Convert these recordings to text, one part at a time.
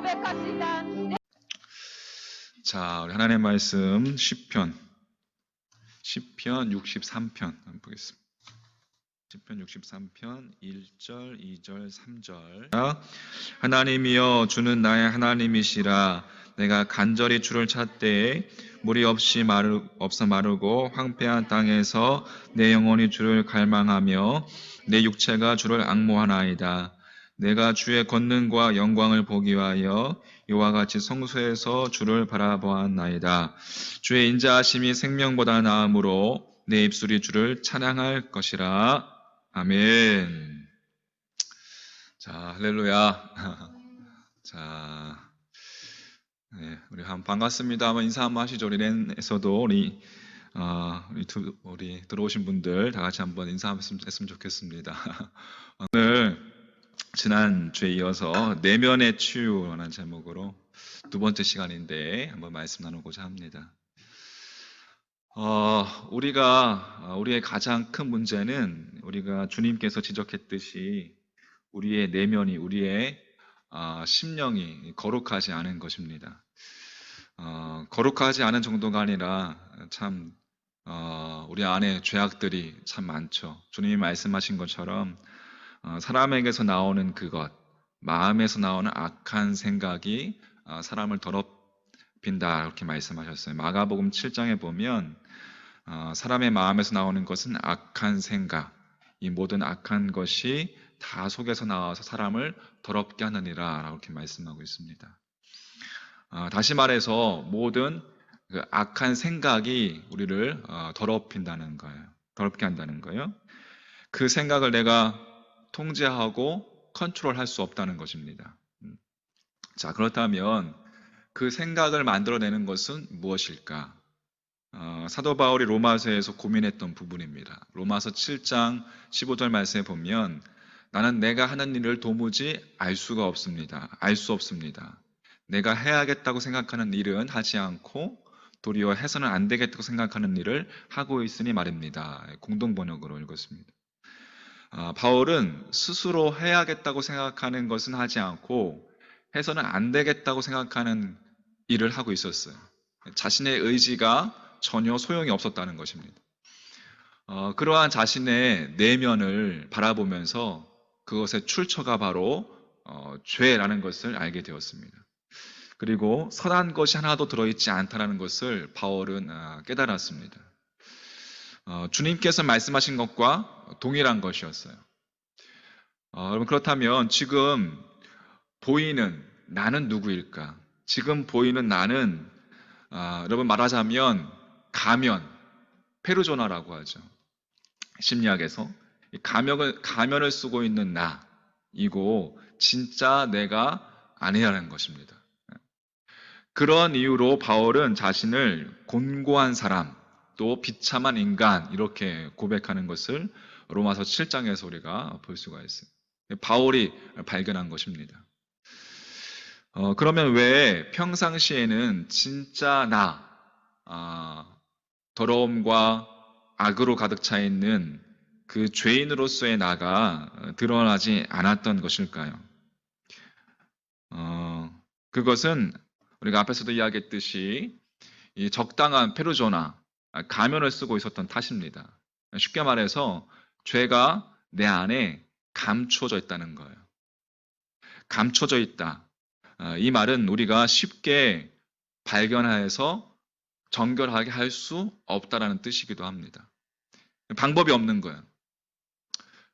고백할 수 있는. 자, 우리 하나님의 말씀 시편 63편 한번 보겠습니다. 시편 63편 1절, 2절, 3절. 하나님이여 주는 나의 하나님이시라. 내가 간절히 주를 찾되 물이 없어 마르고 황폐한 땅에서 내 영혼이 주를 갈망하며 내 육체가 주를 앙모하나이다. 내가 주의 권능과 영광을 보기 위하여 이와 같이 성소에서 주를 바라보았나이다. 주의 인자하심이 생명보다 나음으로 내 입술이 주를 찬양할 것이라. 아멘. 자, 할렐루야. 자, 네, 우리 한번 반갑습니다. 한번 인사 한번 하시죠. 우리 랜에서도 우리 들어오신 분들 다 같이 한번 인사했으면 좋겠습니다. 오늘 지난 주에 이어서 내면의 치유라는 제목으로 두 번째 시간인데 한번 말씀 나누고자 합니다. 우리의 가장 큰 문제는 우리가 주님께서 지적했듯이 우리의 내면이, 우리의 심령이 거룩하지 않은 것입니다. 거룩하지 않은 정도가 아니라 참 우리 안에 죄악들이 참 많죠. 주님이 말씀하신 것처럼 사람에게서 나오는 그것, 마음에서 나오는 악한 생각이 사람을 더럽힌다 이렇게 말씀하셨어요. 마가복음 7장에 보면 사람의 마음에서 나오는 것은 악한 생각, 이 모든 악한 것이 다 속에서 나와서 사람을 더럽게 하느니라 라고 이렇게 말씀하고 있습니다. 다시 말해서 모든 그 악한 생각이 우리를 더럽힌다는 거예요. 더럽게 한다는 거예요. 그 생각을 내가 통제하고 컨트롤할 수 없다는 것입니다. 자, 그렇다면 그 생각을 만들어내는 것은 무엇일까? 사도 바울이 로마서에서 고민했던 부분입니다. 로마서 7장 15절 말씀에 보면 나는 내가 하는 일을 도무지 알 수 없습니다. 내가 해야겠다고 생각하는 일은 하지 않고 도리어 해서는 안 되겠다고 생각하는 일을 하고 있으니 말입니다. 공동 번역으로 읽었습니다. 바울은 스스로 해야겠다고 생각하는 것은 하지 않고 해서는 안 되겠다고 생각하는 일을 하고 있었어요. 자신의 의지가 전혀 소용이 없었다는 것입니다. 그러한 자신의 내면을 바라보면서 그것의 출처가 바로 죄라는 것을 알게 되었습니다. 그리고 선한 것이 하나도 들어있지 않다는 것을 바울은 깨달았습니다. 주님께서 말씀하신 것과 동일한 것이었어요. 여러분, 그렇다면 지금 보이는 나는 누구일까? 지금 보이는 나는 여러분 말하자면 가면, 페르조나라고 하죠. 심리학에서 가면을 쓰고 있는 나이고 진짜 내가 아니라는 것입니다. 그런 이유로 바울은 자신을 곤고한 사람, 또 비참한 인간 이렇게 고백하는 것을 로마서 7장에서 우리가 볼 수가 있어요. 바울이 발견한 것입니다. 그러면 왜 평상시에는 진짜 더러움과 악으로 가득 차 있는 그 죄인으로서의 나가 드러나지 않았던 것일까요? 그것은 우리가 앞에서도 이야기했듯이 이 적당한 페르조나, 가면을 쓰고 있었던 탓입니다. 쉽게 말해서 죄가 내 안에 감추어져 있다는 거예요. 감춰져 있다. 이 말은 우리가 쉽게 발견해서 정결하게 할 수 없다라는 뜻이기도 합니다. 방법이 없는 거예요.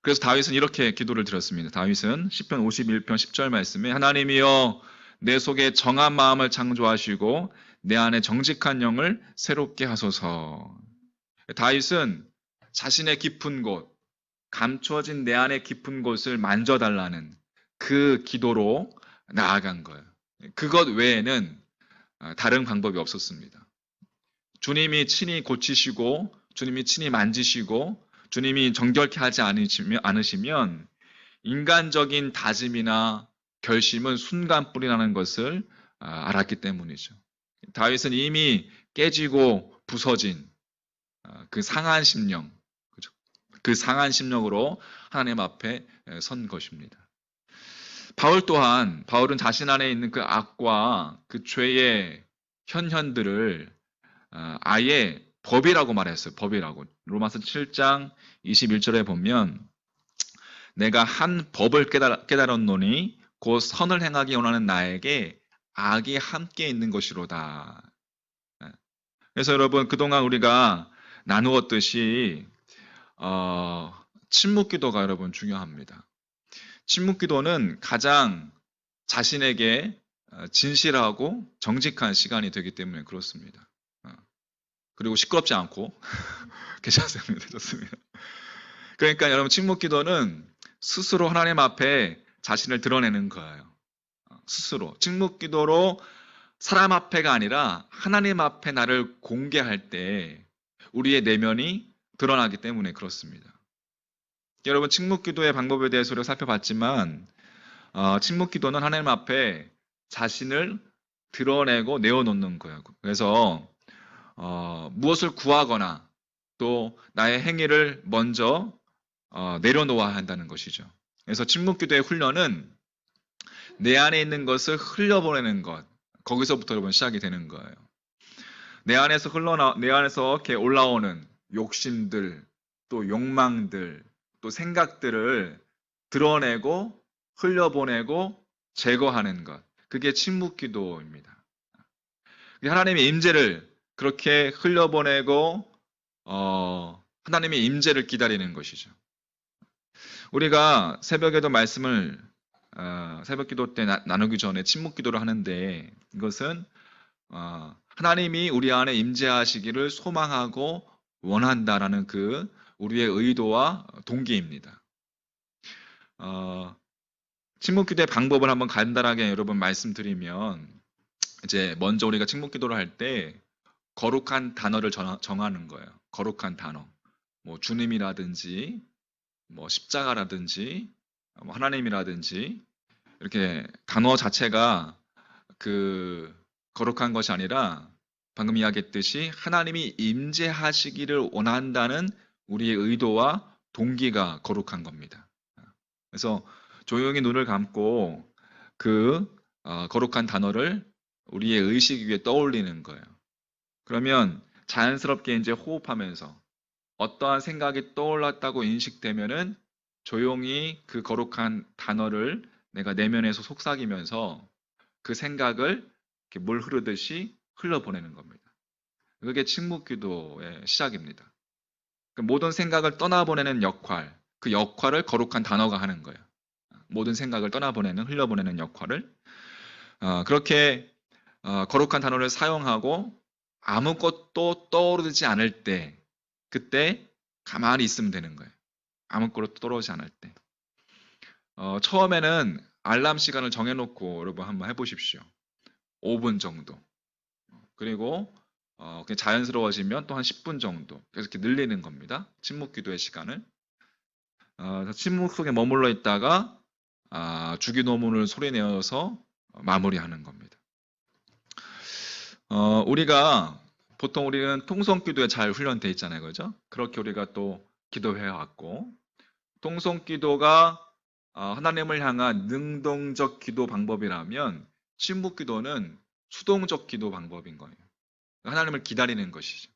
그래서 다윗은 이렇게 기도를 드렸습니다. 다윗은 시편 51편 10절 말씀에 하나님이여 내 속에 정한 마음을 창조하시고 내 안에 정직한 영을 새롭게 하소서. 다윗은 자신의 깊은 곳, 감추어진 내 안의 깊은 곳을 만져달라는 그 기도로 나아간 거예요. 그것 외에는 다른 방법이 없었습니다. 주님이 친히 고치시고 주님이 친히 만지시고 주님이 정결케 하지 않으시면 인간적인 다짐이나 결심은 순간뿐이 라는 것을 알았기 때문이죠. 다윗은 이미 깨지고 부서진 그 상한 심령, 그 상한 심령으로 하나님 앞에 선 것입니다. 바울은 자신 안에 있는 그 악과 그 죄의 현현들을 아예 법이라고 말했어요. 법이라고. 로마서 7장 21절에 보면 내가 한 법을 깨달았노니 곧 선을 행하기 원하는 나에게 악이 함께 있는 것이로다. 그래서 여러분 그동안 우리가 나누었듯이 침묵 기도가 여러분 중요합니다. 침묵 기도는 가장 자신에게 진실하고 정직한 시간이 되기 때문에 그렇습니다. 그리고 시끄럽지 않고 괜찮습니다. 좋습니다. 그러니까 여러분 침묵 기도는 스스로 하나님 앞에 자신을 드러내는 거예요. 스스로 침묵 기도로 사람 앞에가 아니라 하나님 앞에 나를 공개할 때 우리의 내면이 드러나기 때문에 그렇습니다. 여러분 침묵 기도의 방법에 대해서 우리가 살펴봤지만 침묵 기도는 하나님 앞에 자신을 드러내고 내어놓는 거예요. 그래서 무엇을 구하거나 또 나의 행위를 먼저 내려놓아야 한다는 것이죠. 그래서 침묵 기도의 훈련은 내 안에 있는 것을 흘려보내는 것, 거기서부터 여러분 시작이 되는 거예요. 내 안에서 이렇게 올라오는 욕심들, 또 욕망들, 또 생각들을 드러내고 흘려보내고 제거하는 것. 그게 침묵 기도입니다. 하나님의 임재를 그렇게 흘려보내고 하나님의 임재를 기다리는 것이죠. 우리가 새벽에도 말씀을 새벽 기도 때 나누기 전에 침묵 기도를 하는데 이것은 하나님이 우리 안에 임재하시기를 소망하고 원한다라는 그 우리의 의도와 동기입니다. 침묵 기도의 방법을 한번 간단하게 여러분 말씀드리면 이제 먼저 우리가 침묵 기도를 할 때 거룩한 단어를 정하는 거예요. 거룩한 단어. 뭐 주님이라든지 뭐 십자가라든지 뭐 하나님이라든지 이렇게 단어 자체가 그 거룩한 것이 아니라 방금 이야기했듯이 하나님이 임재하시기를 원한다는 우리의 의도와 동기가 거룩한 겁니다. 그래서 조용히 눈을 감고 그 거룩한 단어를 우리의 의식 위에 떠올리는 거예요. 그러면 자연스럽게 이제 호흡하면서 어떠한 생각이 떠올랐다고 인식되면은 조용히 그 거룩한 단어를 내가 내면에서 속삭이면서 그 생각을 이렇게 물 흐르듯이 흘러보내는 겁니다. 그게 침묵 기도의 시작입니다. 모든 생각을 떠나보내는 역할, 그 역할을 거룩한 단어가 하는 거예요. 모든 생각을 떠나보내는, 흘려보내는 역할을 그렇게 거룩한 단어를 사용하고 아무것도 떠오르지 않을 때 그때 가만히 있으면 되는 거예요. 아무것도 떠오르지 않을 때. 처음에는 알람 시간을 정해놓고 여러분 한번 해보십시오. 5분 정도. 그리고 그냥 자연스러워지면 또 한 10분 정도. 계속 이렇게 늘리는 겁니다. 침묵 기도의 시간을. 침묵 속에 머물러 있다가 주기도문을 소리내어서 마무리하는 겁니다. 보통 우리는 통성 기도에 잘 훈련돼 있잖아요. 그죠? 그렇게 우리가 또 기도해 왔고 통성 기도가 하나님을 향한 능동적 기도 방법이라면 침묵 기도는 수동적 기도 방법인 거예요. 하나님을 기다리는 것이죠.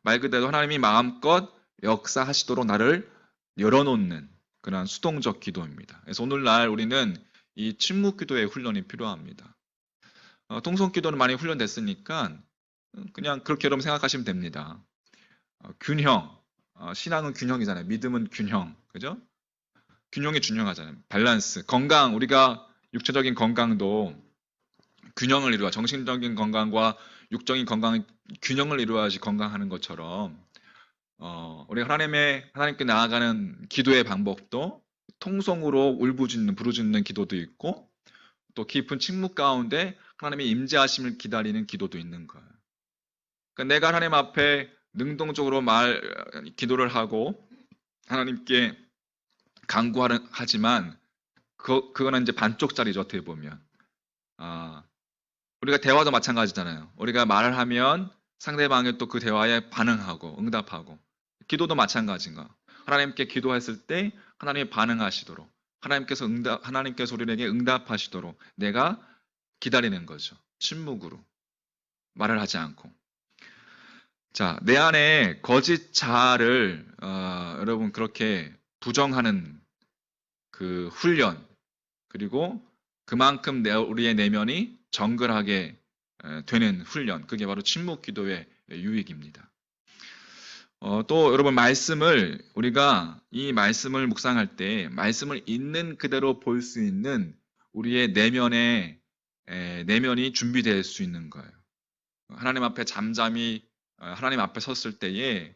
말 그대로 하나님이 마음껏 역사하시도록 나를 열어놓는 그런 수동적 기도입니다. 그래서 오늘날 우리는 이 침묵 기도의 훈련이 필요합니다. 통성 기도는 많이 훈련됐으니까 그냥 그렇게 여러분 생각하시면 됩니다. 균형, 신앙은 균형이잖아요. 믿음은 균형, 그죠? 균형이 중요하잖아요. 밸런스, 건강, 우리가 육체적인 건강도 균형을 이루어 정신적인 건강과 육적인 건강 균형을 이루어야지 건강하는 것처럼 우리가 하나님께 나아가는 기도의 방법도 통성으로 울부짖는 부르짖는 기도도 있고 또 깊은 침묵 가운데 하나님의 임재하심을 기다리는 기도도 있는 거예요. 그러니까 내가 하나님 앞에 능동적으로 기도를 하고 하나님께 간구하지만 그거는 이제 반쪽짜리죠. 어떻게 보면 우리가 대화도 마찬가지잖아요. 우리가 말을 하면 상대방이 또 그 대화에 반응하고 응답하고 기도도 마찬가지인가. 하나님께 기도했을 때 하나님이 반응하시도록 하나님께서 우리에게 응답하시도록 내가 기다리는 거죠. 침묵으로 말을 하지 않고. 자, 내 안에 거짓 자아를 여러분 그렇게 부정하는 그 훈련, 그리고 그만큼 우리의 내면이 정결하게 되는 훈련, 그게 바로 침묵 기도의 유익입니다. 또 여러분 우리가 이 말씀을 묵상할 때 말씀을 있는 그대로 볼 수 있는 우리의 내면이 준비될 수 있는 거예요. 하나님 앞에 잠잠히 하나님 앞에 섰을 때에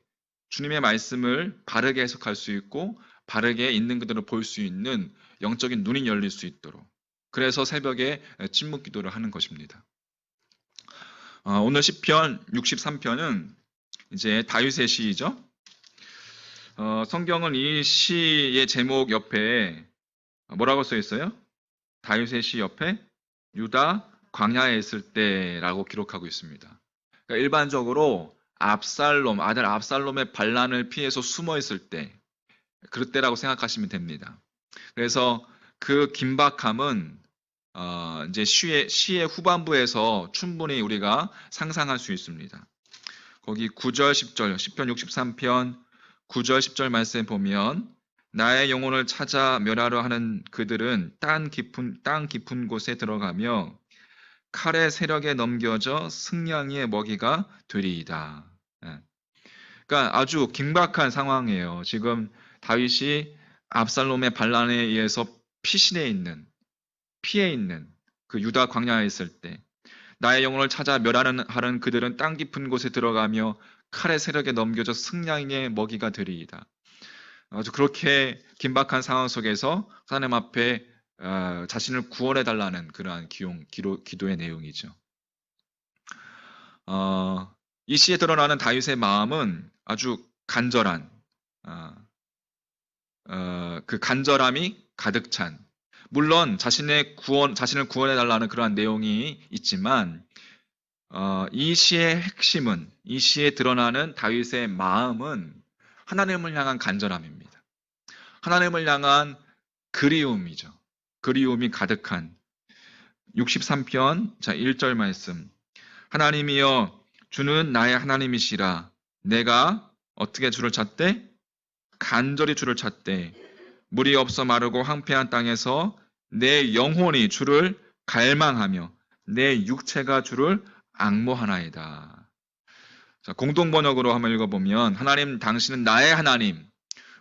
주님의 말씀을 바르게 해석할 수 있고 바르게 있는 그대로 볼 수 있는 영적인 눈이 열릴 수 있도록, 그래서 새벽에 침묵 기도를 하는 것입니다. 오늘 시편 63편은 이제 다윗의 시이죠. 성경은 이 시의 제목 옆에 뭐라고 써 있어요? 다윗의 시 옆에 유다 광야에 있을 때라고 기록하고 있습니다. 그러니까 일반적으로 아들 압살롬의 반란을 피해서 숨어 있을 때, 그때라고 생각하시면 됩니다. 그래서 그 긴박함은 이제 시의 후반부에서 충분히 우리가 상상할 수 있습니다. 거기 9절, 10절, 시편 63편 9절, 10절 말씀 보면 나의 영혼을 찾아 멸하려 하는 그들은 땅 깊은 곳에 들어가며 칼의 세력에 넘겨져 승냥이의 먹이가 되리이다. 그러니까 아주 긴박한 상황이에요. 지금 다윗이 압살롬의 반란에 의해서 피해 있는 그 유다 광야에 있을 때, 나의 영혼을 찾아 멸하는 그들은 땅 깊은 곳에 들어가며 칼의 세력에 넘겨져 승냥이의 먹이가 되리이다. 아주 그렇게 긴박한 상황 속에서 하나님 앞에 자신을 구원해 달라는 그러한 기도의 내용이죠. 이 시에 드러나는 다윗의 마음은 아주 간절한, 그 간절함이 가득 찬, 물론 자신을 구원해 달라는 그러한 내용이 있지만, 이 시의 핵심은, 이 시에 드러나는 다윗의 마음은 하나님을 향한 간절함입니다. 하나님을 향한 그리움이죠. 그리움이 가득한 63편 1절 말씀. 하나님이여 주는 나의 하나님이시라. 내가 어떻게 주를 찾되? 간절히 주를 찾되 물이 없어 마르고 황폐한 땅에서 내 영혼이 주를 갈망하며 내 육체가 주를 앙모하나이다. 자, 공동번역으로 한번 읽어보면, 하나님 당신은 나의 하나님,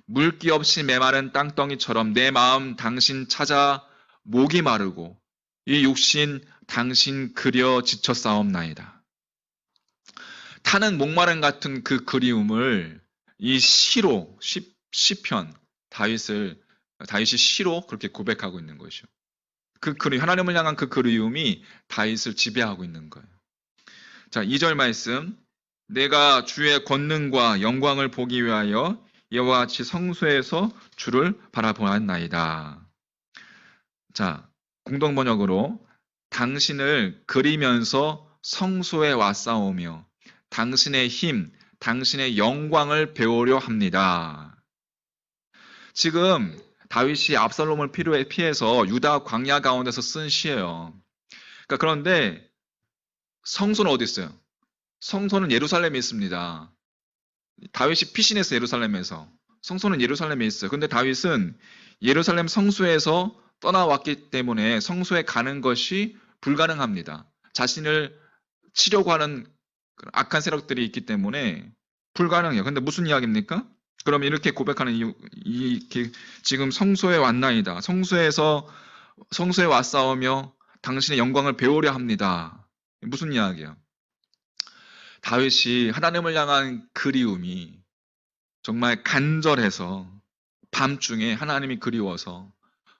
물기 없이 메마른 땅덩이처럼 내 마음 당신 찾아 목이 마르고 이 육신 당신 그려 지쳐 싸움나이다. 타는 목마름 같은 그 그리움을 이 시편 다윗이 시로 그렇게 고백하고 있는 것이죠. 하나님을 향한 그 그리움이 다윗을 지배하고 있는 거예요. 자, 2절 말씀. 내가 주의 권능과 영광을 보기 위하여 이와 같이 성소에서 주를 바라보았나이다. 자, 공동번역으로 당신을 그리면서 성소에 왔사오며 당신의 힘, 당신의 영광을 배우려 합니다. 지금 다윗이 압살롬을 피해서 유다 광야 가운데서 쓴 시예요. 그러니까 그런데 성소는 어디 있어요? 성소는 예루살렘에 있습니다. 다윗이 피신해서 예루살렘에서, 성소는 예루살렘에 있어요. 근데 다윗은 예루살렘 성소에서 떠나왔기 때문에 성소에 가는 것이 불가능합니다. 자신을 치려고 하는 악한 세력들이 있기 때문에 불가능해요. 근데 무슨 이야기입니까? 그럼 이렇게 고백하는 이유, 지금 성소에 왔나이다. 성소에 왔사오며 당신의 영광을 배우려 합니다. 무슨 이야기야? 다윗이 하나님을 향한 그리움이 정말 간절해서 밤중에 하나님이 그리워서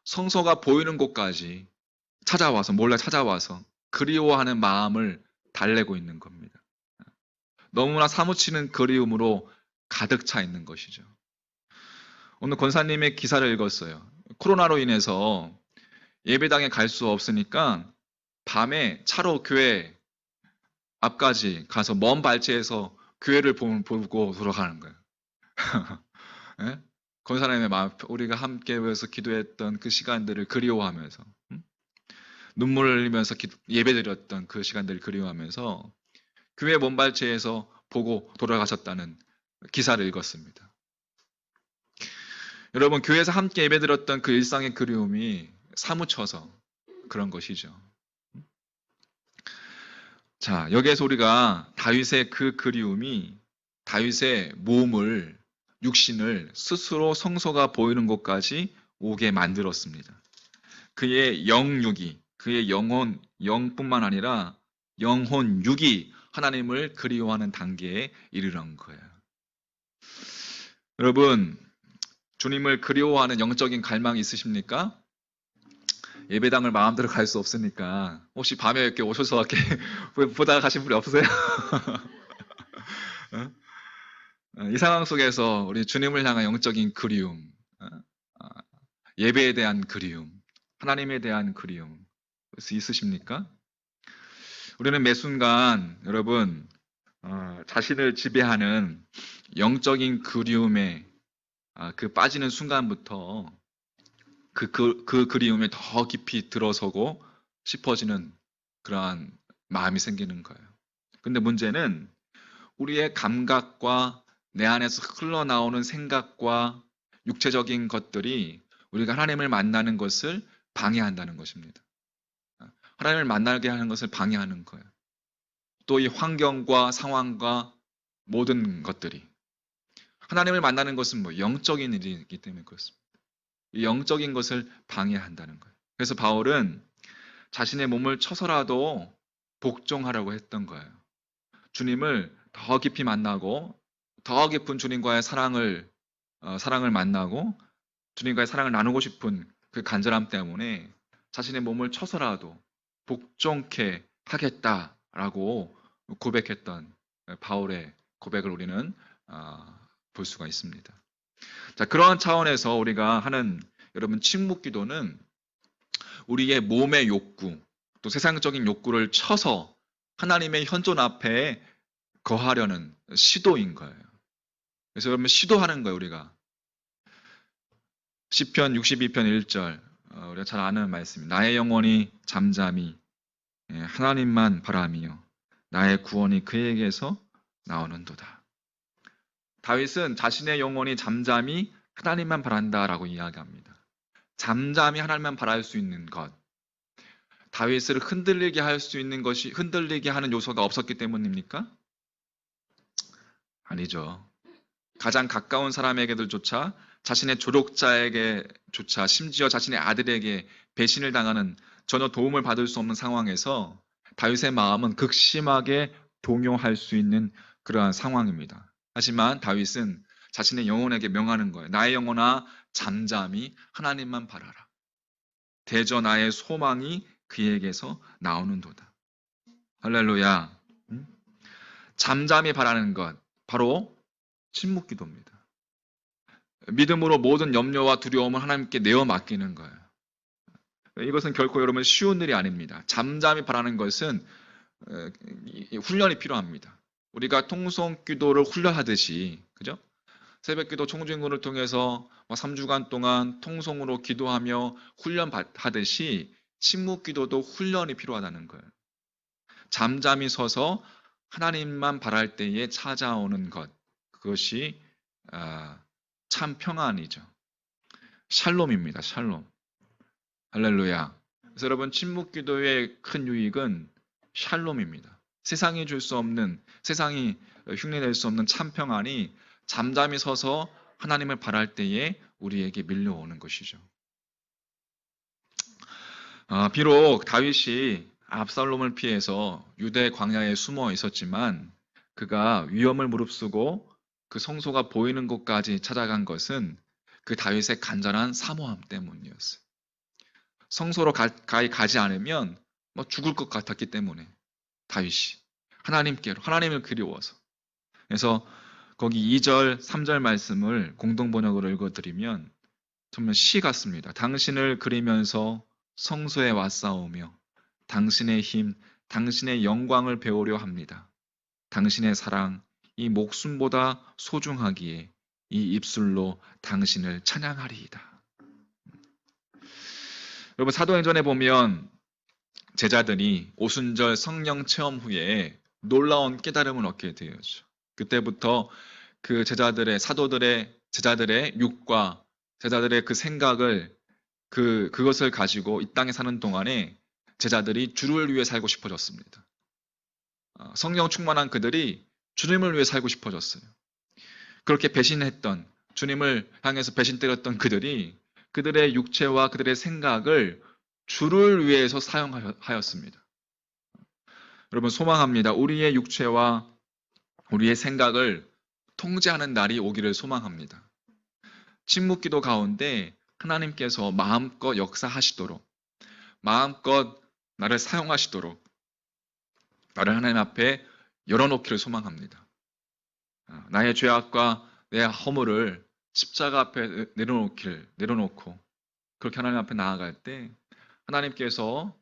성소가 보이는 곳까지 몰래 찾아와서 그리워하는 마음을 달래고 있는 겁니다. 너무나 사무치는 그리움으로 가득 차 있는 것이죠. 오늘 권사님의 기사를 읽었어요. 코로나로 인해서 예배당에 갈 수 없으니까 밤에 차로 교회 앞까지 가서 먼 발치에서 교회를 보고 돌아가는 거예요. 네? 거듭 하나님의 마음, 우리가 함께 모여서 기도했던 그 시간들을 그리워하면서 눈물을 흘리면서 예배드렸던 그 시간들을 그리워하면서 교회 몸발치에서 보고 돌아가셨다는 기사를 읽었습니다. 여러분, 교회에서 함께 예배드렸던 그 일상의 그리움이 사무쳐서 그런 것이죠. 자, 여기에서 우리가 다윗의 그 그리움이 다윗의 몸을, 육신을 스스로 성소가 보이는 곳까지 오게 만들었습니다. 그의 영육이, 그의 영혼, 영뿐만 아니라 영혼 육이 하나님을 그리워하는 단계에 이르는 거예요. 여러분, 주님을 그리워하는 영적인 갈망이 있으십니까? 예배당을 마음대로 갈 수 없으니까 혹시 밤에 이렇게 오셔서 이렇게 보다가 가신 분이 없으세요? 이 상황 속에서 우리 주님을 향한 영적인 그리움, 예배에 대한 그리움, 하나님에 대한 그리움 있으십니까? 우리는 매 순간 여러분 자신을 지배하는 영적인 그리움에 그 빠지는 순간부터 그 그리움에 더 깊이 들어서고 싶어지는 그러한 마음이 생기는 거예요. 근데 문제는 우리의 감각과 내 안에서 흘러나오는 생각과 육체적인 것들이 우리가 하나님을 만나는 것을 방해한다는 것입니다. 하나님을 만나게 하는 것을 방해하는 거예요. 또 이 환경과 상황과 모든 것들이 하나님을 만나는 것은 영적인 일이기 때문에 그렇습니다. 이 영적인 것을 방해한다는 거예요. 그래서 바울은 자신의 몸을 쳐서라도 복종하라고 했던 거예요. 주님을 더 깊이 만나고 더 깊은 주님과의 사랑을 만나고 주님과의 사랑을 나누고 싶은 그 간절함 때문에 자신의 몸을 쳐서라도 복종케 하겠다라고 고백했던 바울의 고백을 우리는 볼 수가 있습니다. 자, 그러한 차원에서 우리가 하는 여러분 침묵 기도는 우리의 몸의 욕구, 또 세상적인 욕구를 쳐서 하나님의 현존 앞에 거하려는 시도인 거예요. 그래서 여러분 시도하는 거예요, 우리가. 시편 62편 1절 우리가 잘 아는 말씀입니다. 나의 영혼이 잠잠히 하나님만 바라며 나의 구원이 그에게서 나오는도다. 다윗은 자신의 영혼이 잠잠히 하나님만 바란다라고 이야기합니다. 잠잠히 하나님만 바랄 수 있는 것. 다윗을 흔들리게 할 수 있는 것이 흔들리게 하는 요소가 없었기 때문입니까? 아니죠. 가장 가까운 사람에게들조차 자신의 조력자에게조차 심지어 자신의 아들에게 배신을 당하는 전혀 도움을 받을 수 없는 상황에서 다윗의 마음은 극심하게 동요할 수 있는 그러한 상황입니다. 하지만 다윗은 자신의 영혼에게 명하는 거예요. 나의 영혼아 잠잠히 하나님만 바라라. 대저 나의 소망이 그에게서 나오는도다. 할렐루야. 잠잠히 바라는 것 바로 침묵 기도입니다. 믿음으로 모든 염려와 두려움을 하나님께 내어 맡기는 거예요. 이것은 결코 여러분 쉬운 일이 아닙니다. 잠잠히 바라는 것은 훈련이 필요합니다. 우리가 통성 기도를 훈련하듯이, 그죠? 새벽 기도 총진군을 통해서 3주간 동안 통성으로 기도하며 훈련하듯이 침묵 기도도 훈련이 필요하다는 거예요. 잠잠히 서서 하나님만 바랄 때에 찾아오는 것, 그것이 참 평안이죠. 샬롬입니다. 샬롬. 할렐루야. 그래서 여러분 침묵 기도의 큰 유익은 샬롬입니다. 세상이 줄 수 없는, 세상이 흉내낼 수 없는 참 평안이 잠잠히 서서 하나님을 바랄 때에 우리에게 밀려오는 것이죠. 비록 다윗이 압살롬을 피해서 유대 광야에 숨어 있었지만 그가 위험을 무릅쓰고 그 성소가 보이는 곳까지 찾아간 것은 그 다윗의 간절한 사모함 때문이었어요. 성소로 가까이 가지 않으면 죽을 것 같았기 때문에 다윗이 하나님을 그리워서. 그래서 거기 2절, 3절 말씀을 공동번역으로 읽어드리면 정말 시 같습니다. 당신을 그리면서 성소에 왔사오며 당신의 힘, 당신의 영광을 배우려 합니다. 당신의 사랑, 이 목숨보다 소중하기에 이 입술로 당신을 찬양하리이다. 여러분, 사도행전에 보면 제자들이 오순절 성령 체험 후에 놀라운 깨달음을 얻게 되었죠. 그때부터 그 제자들의 육과 제자들의 그 생각을 그것을 가지고 이 땅에 사는 동안에 제자들이 주를 위해 살고 싶어졌습니다. 성령 충만한 그들이 주님을 위해 살고 싶어졌어요. 그렇게 배신했던, 주님을 향해서 배신 때렸던 그들의 육체와 그들의 생각을 주를 위해서 사용하였습니다. 여러분, 소망합니다. 우리의 육체와 우리의 생각을 통제하는 날이 오기를 소망합니다. 침묵기도 가운데 하나님께서 마음껏 역사하시도록, 마음껏 나를 사용하시도록 나를 하나님 앞에 열어놓기를 소망합니다. 나의 죄악과 내 허물을 십자가 앞에 내려놓고 그렇게 하나님 앞에 나아갈 때 하나님께서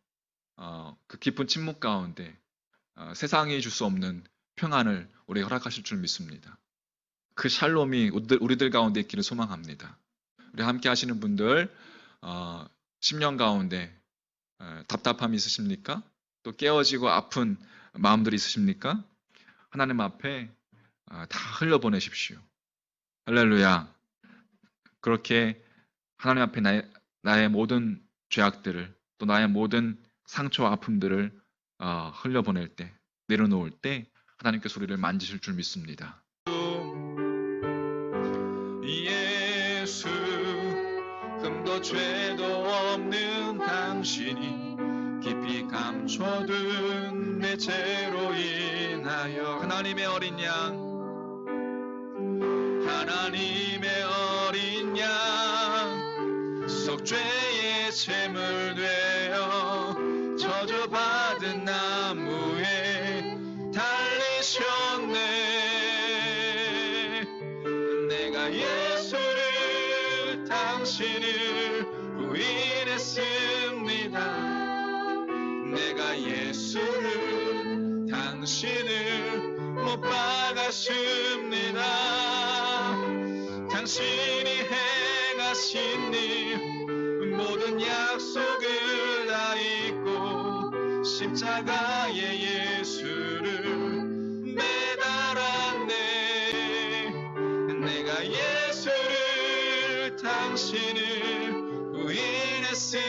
그 깊은 침묵 가운데 세상이 줄 수 없는 평안을 우리에게 허락하실 줄 믿습니다. 그 샬롬이 우리들 가운데 있기를 소망합니다. 우리 함께 하시는 분들 심령 가운데 답답함이 있으십니까? 또 깨어지고 아픈 마음들이 있으십니까? 하나님 앞에 다 흘려보내십시오. 할렐루야. 그렇게 하나님 앞에 나의 모든 죄악들을, 또 나의 모든 상처와 아픔들을 흘려보낼 때, 내려놓을 때 하나님께서 우리를 만지실 줄 믿습니다. 예수, 흠도 죄도 없는 당신이 깊이 감춰둔 내 죄로 인하여 하나님의 어린 양, 하나님의 어린 양, 속죄의 제물 되어 저주받은 나무에 달리셨네. 내가 예수를, 당신을 부인했습니다. 내가 예수를, 당신을 못 박았습니다. 당신이 행하신 일 모든 약속을 다 잊고 십자가에 예수를 매달았네. 내가 예수를, 당신을 부인했습니다.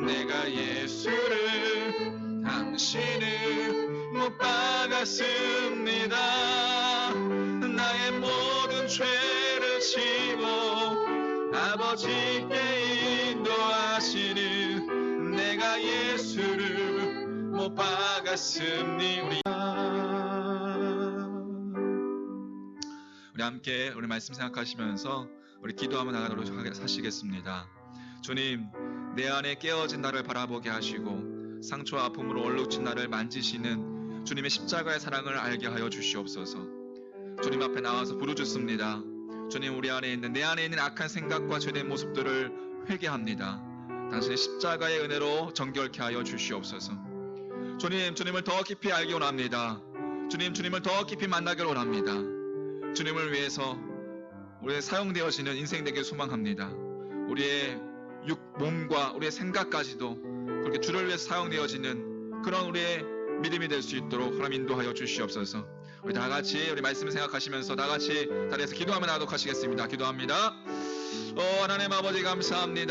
내가 예수를, 당신을 못 박았습니다. 나의 모든 죄를 지고 아버지께 인도하시는 내가 예수를 못 박았습니. 우리 함께 우리 말씀 생각하시면서 우리 기도하며 나가도록 하시겠습니다. 주님, 내 안에 깨어진 나를 바라보게 하시고 상처와 아픔으로 얼룩진 나를 만지시는 주님의 십자가의 사랑을 알게 하여 주시옵소서. 주님 앞에 나와서 부르짖습니다. 주님, 우리 안에 있는, 내 안에 있는 악한 생각과 죄된 모습들을 회개합니다. 당신의 십자가의 은혜로 정결케 하여 주시옵소서. 주님, 주님을 더 깊이 알기 원합니다. 주님, 주님을 더 깊이 만나기를 원합니다. 주님을 위해서 우리의 사용되어지는 인생 되길 소망합니다. 우리의 몸과 우리의 생각까지도 그렇게 주를 위해서 사용되어지는 그런 우리의 믿음이 될 수 있도록 하나님 인도하여 주시옵소서. 우리 다 같이 우리 말씀을 생각하시면서 다 같이 자리에서 기도하며 나도록 하시겠습니다. 기도합니다. 하나님 아버지 감사합니다.